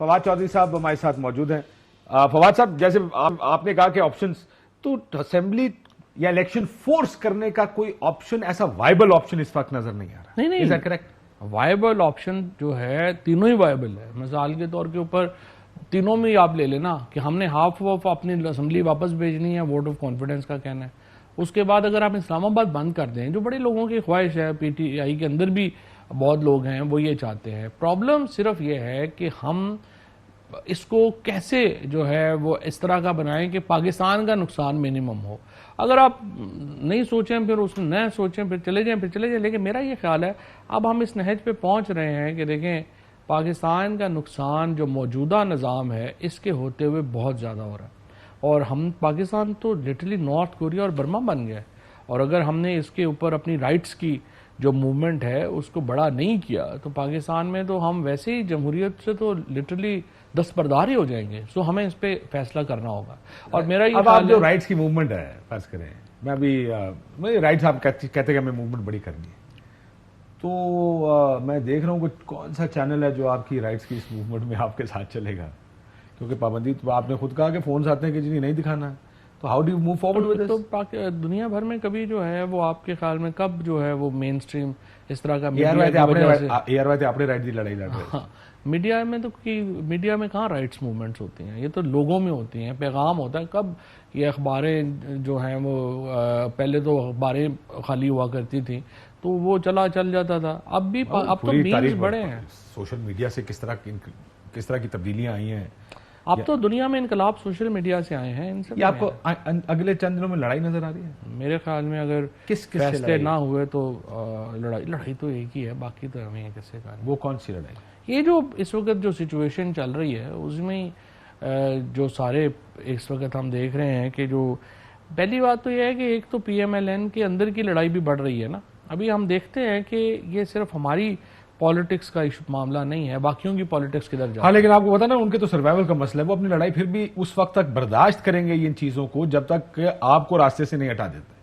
فواد چودھری صاحب ہمارے ساتھ موجود ہیں. فواد صاحب, جیسے آپ نے کہا کہ آپشنز, تو اسمبلی یا الیکشن فورس کرنے کا کوئی آپشن, ایسا وائبل آپشن اس وقت نظر نہیں آ رہا. نہیں Is that correct? Viable option جو ہے تینوں ہی وائبل ہے. مثال کے طور کے اوپر تینوں میں آپ لے لینا کہ ہم نے ہاف آف اپنی اسمبلی واپس بھیجنی ہے, ووٹ آف کانفیڈنس کا کہنا ہے. اس کے بعد اگر آپ اسلام آباد بند کر دیں, جو بڑے لوگوں کی خواہش ہے, پی ٹی آئی کے اندر بھی بہت لوگ ہیں وہ یہ چاہتے ہیں. پرابلم صرف یہ ہے کہ ہم اس کو کیسے جو ہے وہ اس طرح کا بنائیں کہ پاکستان کا نقصان منیمم ہو. اگر آپ نہیں سوچیں پھر اس میں نہ سوچیں پھر چلے جائیں. لیکن میرا یہ خیال ہے اب ہم اس نہج پہ پہنچ رہے ہیں کہ دیکھیں پاکستان کا نقصان جو موجودہ نظام ہے اس کے ہوتے ہوئے بہت زیادہ ہو رہا ہے. اور ہم پاکستان تو لٹرلی نارتھ کوریا اور برما بن گیا ہے. اور اگر ہم نے اس کے اوپر اپنی رائٹس کی جو موومنٹ ہے اس کو بڑا نہیں کیا تو پاکستان میں تو ہم ویسے ہی جمہوریت سے تو لٹرلی دستبردار ہی ہو جائیں گے. سو ہمیں اس پہ فیصلہ کرنا ہوگا. اور میرا یہ اب آپ جو رائٹس کی موومنٹ ہے فرض کریں, میں ابھی رائٹس آپ کہتے کہ ہمیں موومنٹ بڑی کرنی ہے, تو میں دیکھ رہا ہوں کہ کون سا چینل ہے جو آپ کی رائٹس کی اس موومنٹ میں آپ کے ساتھ چلے گا, کیونکہ پابندی تو آپ نے خود کہا کہ فونز آتے ہیں کہ جی نہیں دکھانا ہے. تو how do you move forward with this? تو دنیا بھر میں کبھی جو ہے وہ آپ کے خیال میں کب جو ہے وہ مین سٹریم اس طرح کا اپنے رائٹ کی لڑائی لڑ رہے ہیں. میڈیا میں تو میڈیا میں کہاں رائٹس موومنٹس ہوتی ہیں, یہ تو لوگوں میں ہوتی ہیں. پیغام ہوتا ہے. کب یہ اخباریں جو ہیں وہ پہلے تو اخباریں خالی ہوا کرتی تھیں تو وہ چل جاتا تھا. اب تو میمز بڑے ہیں. سوشل میڈیا سے کس طرح کی تبدیلیاں آئی ہیں. اب تو دنیا میں انقلاب سوشل میڈیا سے آئے ہیں. ان سے آپ کو اگلے چند دنوں میں لڑائی نظر آ رہی ہے؟ میرے خیال میں اگر فیصلے نہ ہوئے تو لڑائی تو ایک ہی ہے, باقی تو ہمیں کیسے کہا. وہ کون سی لڑائی؟ یہ جو اس وقت جو سچویشن چل رہی ہے اس میں جو سارے اس وقت ہم دیکھ رہے ہیں کہ جو پہلی بات تو یہ ہے کہ ایک تو پی ایم ایل این کے اندر کی لڑائی بھی بڑھ رہی ہے نا. ابھی ہم دیکھتے ہیں کہ یہ صرف ہماری پالیٹکس کا معاملہ نہیں ہے, باقیوں کی پالیٹکس کدھر جاتی ہے. ہاں, لیکن آپ کو پتا نا ان کے تو سروائیول کا مسئلہ ہے. وہ اپنی لڑائی پھر بھی اس وقت تک برداشت کریں گے ان چیزوں کو جب تک کہ آپ کو راستے سے نہیں ہٹا دیتے.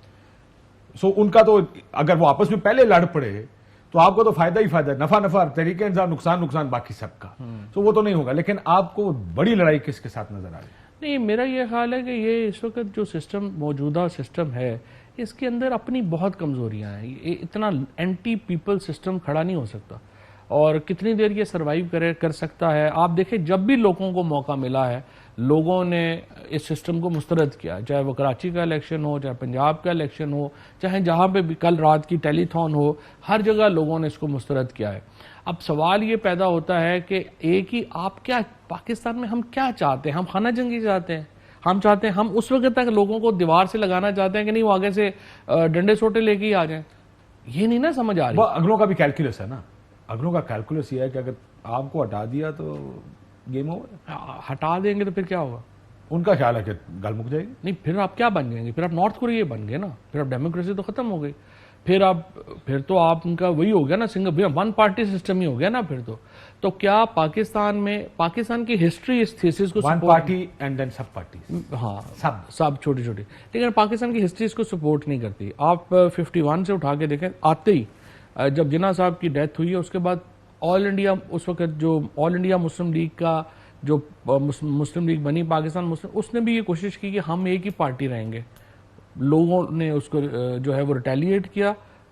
سو ان کا تو اگر وہ آپس میں پہلے لڑ پڑے تو آپ کو تو فائدہ ہی فائدہ ہے, نفع طریقہ انسان, نقصان باقی سب کا. تو وہ تو نہیں ہوگا. لیکن آپ کو بڑی لڑائی کس کے ساتھ نظر آ رہی ہے؟ نہیں, میرا یہ خیال ہے کہ یہ اس وقت جو سسٹم موجودہ سسٹم ہے اس کے اندر اپنی بہت کمزوریاں ہیں. یہ اتنا اینٹی پیپل سسٹم کھڑا نہیں ہو سکتا, اور کتنی دیر یہ سروائیو کر سکتا ہے. آپ دیکھیں جب بھی لوگوں کو موقع ملا ہے لوگوں نے اس سسٹم کو مسترد کیا, چاہے وہ کراچی کا الیکشن ہو, چاہے پنجاب کا الیکشن ہو, چاہے جہاں پہ بھی کل رات کی ٹیلی تھون ہو, ہر جگہ لوگوں نے اس کو مسترد کیا ہے. اب سوال یہ پیدا ہوتا ہے کہ ایک ہی آپ کیا پاکستان میں ہم کیا چاہتے ہیں؟ ہم خانہ جنگی چاہتے ہیں. ہم اس وقت تک لوگوں کو دیوار سے لگانا چاہتے ہیں کہ نہیں وہ آگے سے ڈنڈے سوٹے لے کے ہی آ جائیں. یہ نہیں نا سمجھ آ رہی. اگلوں کا بھی کیلکولس ہے نا. اگلوں کا کیلکولس یہ ہے کہ اگر آپ کو ہٹا دیا تو گیم اوور. ہٹا دیں گے تو پھر کیا ہوگا؟ ان کا خیال ہے کہ گل مک جائے گی. نہیں, پھر آپ کیا بن جائیں گے؟ پھر آپ نارتھ کوریا بن گئے نا. پھر آپ ڈیموکریسی تو ختم ہو گئی. پھر تو آپ ان کا وہی ہو گیا نا, ون پارٹی سسٹم ہی ہو گیا نا. پھر تو کیا پاکستان کی ہسٹری اس تھیسس کو ون پارٹی اینڈ دین سب پارٹی, ہاں سب چھوٹی لیکن پاکستان کی ہسٹری اس کو سپورٹ نہیں کرتی. آپ 51 سے اٹھا کے دیکھیں, آتے ہی جب جناح صاحب کی ڈیتھ ہوئی ہے اس کے بعد آل انڈیا, اس وقت جو آل انڈیا مسلم لیگ کا جو مسلم لیگ بنی پاکستان مسلم, اس نے بھی یہ کوشش کی کہ ہم ایک ہی پارٹی رہیں گے. لوگوں نے اس کو جو ہے وہ ریٹیلیٹ کیا.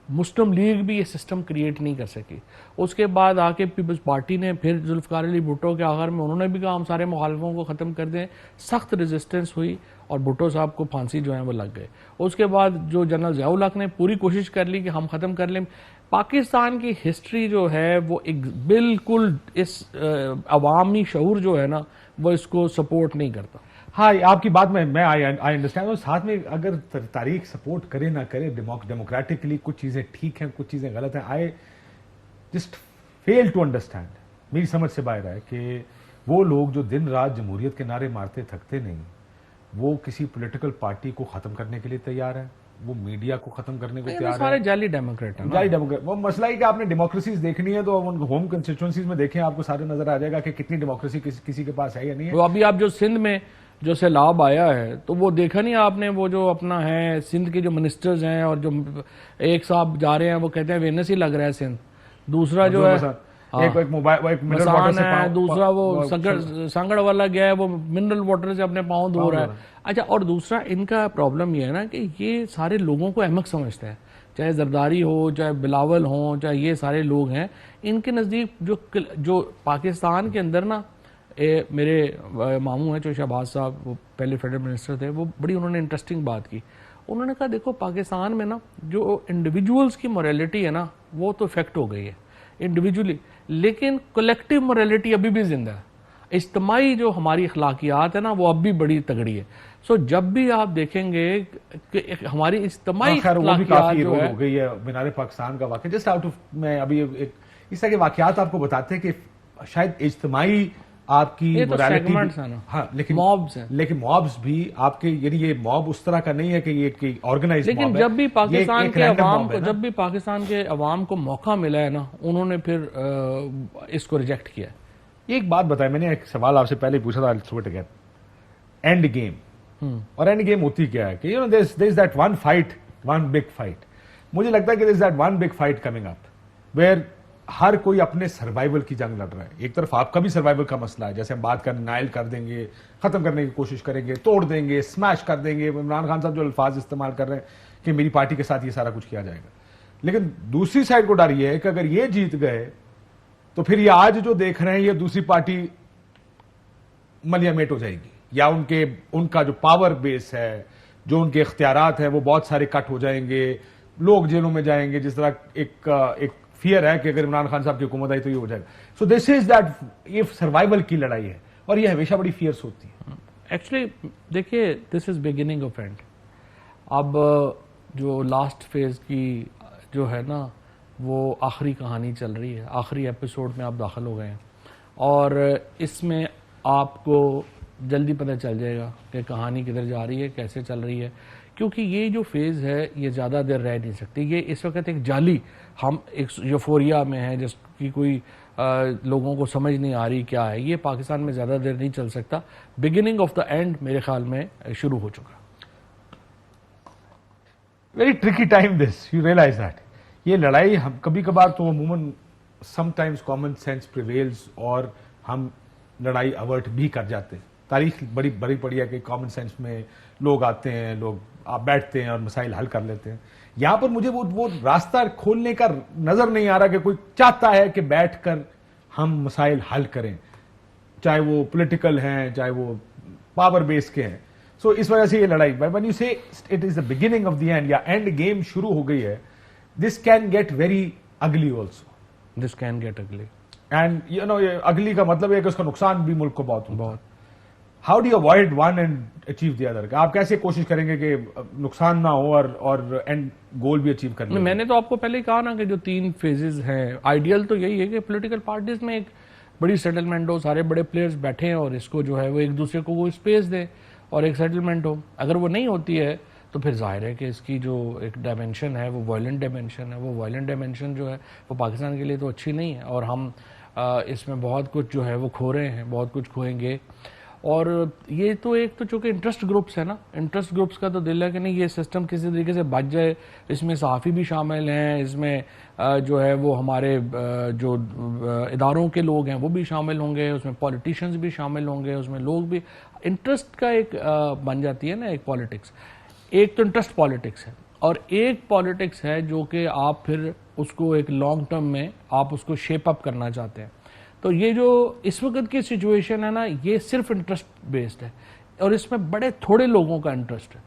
مسلم لیگ بھی یہ سسٹم کریٹ نہیں کر سکی. اس کے بعد آ کے پیپلز پارٹی نے پھر ذوالفقار علی بھٹو کے آخر میں انہوں نے بھی کہا ہم سارے مخالفوں کو ختم کر دیں. سخت ریزسٹنس ہوئی اور بھٹو صاحب کو پھانسی جو ہے وہ لگ گئے. اس کے بعد جو جنرل ضیاء الحق نے پوری کوشش کر لی کہ ہم ختم کر لیں. پاکستان کی ہسٹری جو ہے وہ ایک بالکل اس عوامی شعور جو ہے نا وہ اس کو سپورٹ نہیں کرتا. ہاں, آپ کی بات میں آئی انڈرسٹینڈ. اور ساتھ میں اگر تاریخ سپورٹ کرے نہ کرے ڈیموکریٹکلی کچھ چیزیں ٹھیک ہیں, کچھ چیزیں غلط ہیں. I just fail to understand, میری سمجھ سے باہر ہے کہ وہ لوگ جو دن رات جمہوریت کے نعرے مارتے تھکتے نہیں, وہ کسی پولیٹیکل پارٹی کو ختم کرنے کے لیے تیار ہیں, وہ میڈیا کو ختم کرنے کو تیار ہے. سارے جعلی ڈیموکریٹ ہیں. جعلی ڈیموکریٹ. وہ مسئلہ ہی کہ آپ نے ڈیموکریسیز دیکھنی ہے تو ہوم کنسٹیچوئنسیز میں دیکھیں, آپ کو سارے نظر آ جائے گا کہ کتنی ڈیموکریسی کسی کے پاس ہے یا نہیں ہے. وہ ابھی آپ جو سندھ میں جو سیلاب آیا ہے تو وہ دیکھا نہیں آپ نے, وہ جو اپنا ہے سندھ کے جو منسٹرز ہیں اور جو ایک صاحب جا رہے ہیں وہ کہتے ہیں وینس ہی لگ رہا ہے سندھ. دوسرا جو ہے ایک موبائل ایک منرل واٹر مسان سے ہے, دوسرا وہ سانگڑ والا گیا ہے وہ منرل واٹر سے اپنے پاؤں دھو رہا ہے. اچھا, اور دوسرا ان کا پرابلم یہ ہے نا کہ یہ سارے لوگوں کو احمق سمجھتے ہیں, چاہے زرداری ہو, چاہے بلاول ہوں, چاہے یہ سارے لوگ ہیں, ان کے نزدیک جو پاکستان کے اندر نا, میرے ماموں ہیں جو شہباز صاحب, وہ پہلے فیڈرل منسٹر تھے, وہ بڑی انہوں نے انٹرسٹنگ بات کی. انہوں نے کہا دیکھو پاکستان میں نا جو انڈیویجولز کی موریلٹی ہے نا وہ تو افیکٹ ہو گئی ہے انڈیویجولی, لیکن کولیکٹیو موریلٹی ابھی بھی زندہ ہے. اجتماعی جو ہماری اخلاقیات ہے نا وہ اب بھی بڑی تگڑی ہے. سو جب بھی آپ دیکھیں گے کہ ہماری اجتماعی وہ بھی اخلاقیات کافی جو ہے, ہو گئی ہے مینار پاکستان کا واقعہ. جسٹ آؤٹ آف میں ابھی اس طرح کے واقعات آپ کو بتاتے ہیں کہ شاید اجتماعی آپ کی یہ تو morality segments ہیں نا, ہاں, mobs ہیں. لیکن موبس بھی آپ کے, یعنی یہ موب اس طرح کا نہیں ہے کہ یہ آرگنائز موب ہے. لیکن جب بھی پاکستان کے عوام کو, نا. جب بھی پاکستان کے عوام کو موقع ملا ہے نا, انہوں نے پھر اس کو ریجیکٹ کیا. ایک بات بتائیں, میں نے ایک سوال آپ سے پہلے پوچھا تھا, اینڈ گیم, اور اینڈ گیم ہوتی کیا ہے کہ there is that one fight, one big fight. مجھے لگتا ہے کہ there is that one big fight coming up where ہر کوئی اپنے سروائیول کی جنگ لڑ رہا ہے. ایک طرف آپ کا بھی سروائیول کا مسئلہ ہے, جیسے ہم بات نائل کر دیں گے, ختم کرنے کی کوشش کریں گے, توڑ دیں گے, اسمیش کر دیں گے. عمران خان صاحب جو الفاظ استعمال کر رہے ہیں کہ میری پارٹی کے ساتھ یہ سارا کچھ کیا جائے گا, لیکن دوسری سائڈ کو ڈر یہ ہے کہ اگر یہ جیت گئے تو پھر یہ آج جو دیکھ رہے ہیں یہ دوسری پارٹی ملیا میٹ ہو جائے گی, یا ان کا جو پاور بیس ہے, جو ان کے اختیارات ہیں وہ بہت سارے کٹ ہو جائیں گے, لوگ جیلوں میں جائیں گے. جس طرح ایک فیئر ہے کہ اگر عمران خان صاحب کی حکومت آئی تو یہ ہو جائے گا. سو دس از دیٹ, یہ سروائیول کی لڑائی ہے اور یہ ہمیشہ بڑی فیئرس ہوتی ہے. ایکچولی دیکھیے دس از بگننگ آف اینڈ. اب جو لاسٹ فیز کی جو ہے نا وہ آخری کہانی چل رہی ہے, آخری ایپیسوڈ میں آپ داخل ہو گئے ہیں, اور اس میں آپ کو جلدی پتہ چل جائے گا کہ کہانی کدھر جا رہی ہے, کیسے چل رہی ہے, کیونکہ یہ جو فیز ہے یہ زیادہ دیر رہ نہیں سکتی. یہ اس وقت ایک جعلی, ہم ایک یوفوریا میں ہیں جس کی کوئی لوگوں کو سمجھ نہیں آ رہی کیا ہے. یہ پاکستان میں زیادہ دیر نہیں چل سکتا. بگننگ آف دا اینڈ میرے خیال میں شروع ہو چکا. Very tricky time this, you realize that. یہ لڑائی ہم کبھی کبھار تو عموماً some times common sense prevails اور ہم لڑائی اوارٹ بھی کر جاتے ہیں. تاریخ بڑی بڑی پڑی ہے کہ کامن سینس میں لوگ آتے ہیں, لوگ آپ بیٹھتے ہیں اور مسائل حل کر لیتے ہیں. یہاں پر مجھے وہ راستہ کھولنے کا نظر نہیں آ رہا کہ کوئی چاہتا ہے کہ بیٹھ کر ہم مسائل حل کریں, چاہے وہ پولیٹیکل ہیں چاہے وہ پاور بیس کے ہیں. سو اس وجہ سے یہ لڑائی, when you say it is the beginning of the end یا اینڈ گیم شروع ہو گئی ہے, this can get very ugly also. This can get ugly. And you know, ugly کا مطلب ہے کہ اس کا نقصان بھی ملک کو بہت. How do you avoid one and achieve the other? آپ کیسے کوشش کریں گے کہ نقصان نہ ہو اور اینڈ گول بھی اچیو کرنا؟ میں نے تو آپ کو پہلے ہی کہا نا کہ جو 3 فیزز ہیں, آئیڈیل تو یہی ہے کہ پولیٹیکل پارٹیز میں ایک بڑی سیٹلمنٹ ہو, سارے بڑے پلیئرز بیٹھے ہیں اور اس کو جو ہے وہ ایک دوسرے کو وہ اسپیس دیں اور ایک سیٹلمنٹ ہو. اگر وہ نہیں ہوتی ہے تو پھر ظاہر ہے کہ اس کی جو ایک ڈائمینشن ہے وہ وائلنٹ ڈائمینشن ہے. وہ وائلنٹ ڈائمینشن جو ہے وہ پاکستان کے لیے تو اچھی نہیں ہے, اور ہم اس میں بہت کچھ جو ہے وہ کھو رہے ہیں, بہت کچھ کھوئیں گے. اور یہ تو ایک تو چونکہ انٹرسٹ گروپس ہے نا, انٹرسٹ گروپس کا تو دل ہے کہ نہیں یہ سسٹم کسی طریقے سے بچ جائے. اس میں صحافی بھی شامل ہیں, اس میں جو ہے وہ ہمارے جو اداروں کے لوگ ہیں وہ بھی شامل ہوں گے, اس میں پولیٹیشنز بھی شامل ہوں گے, اس میں لوگ بھی. انٹرسٹ کا ایک بن جاتی ہے نا ایک پالیٹکس. ایک تو انٹرسٹ پالیٹکس ہے, اور ایک پالیٹکس ہے جو کہ آپ پھر اس کو ایک لانگ ٹرم میں آپ اس کو شیپ اپ کرنا چاہتے ہیں. تو یہ جو اس وقت کی سچویشن ہے نا یہ صرف انٹرسٹ بیسڈ ہے, اور اس میں بڑے تھوڑے لوگوں کا انٹرسٹ ہے.